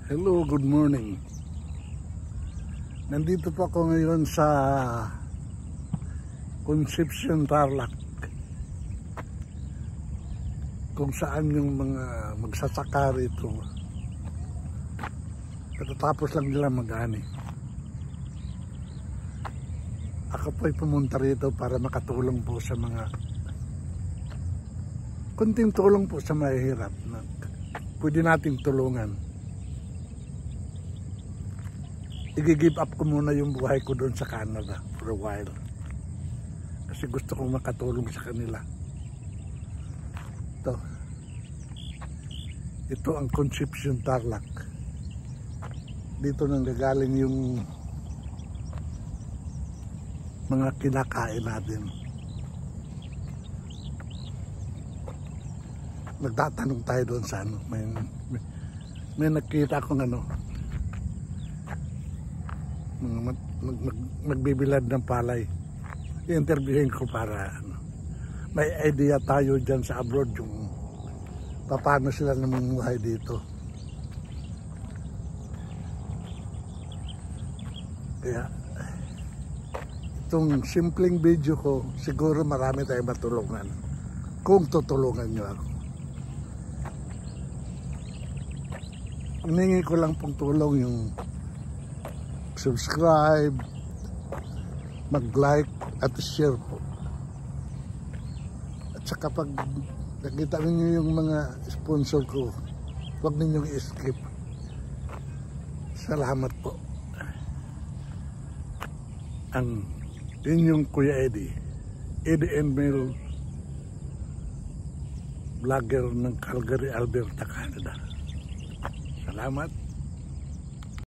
Hello, good morning. Nandito po ako ngayon sa Concepcion, Tarlac, kung saan yung mga magsasaka rito katatapos lang nila mag-ani. Ako po ay pumunta rito para makatulong po sa mga kunting tulong po sa mahihirap na pwede nating tulungan. I-give up ko muna yung buhay ko doon sa Canada for a while kasi gusto kong makatulong sa kanila. Ito ang Concepcion, Tarlac. Dito nang gagaling yung mga kinakain natin. Nagtatanong tayo doon sa ano, may nakita akong ano, magbibilad ng palay. I-interviewin ko para ano, may idea tayo dyan sa abroad yung paano sila namumuhay dito. Kaya itong simpleng video ko, siguro marami tayong matulungan kung tutulungan nyo ako. Hiningi ko lang pong tulong yung subscribe, mag-like at share po. At saka pag nakita ninyo yung mga sponsor ko, huwag ninyong i-skip. Salamat po. Ang inyong Kuya Eddie and Mel, vlogger ng Calgary, Alberta, Canada. Salamat.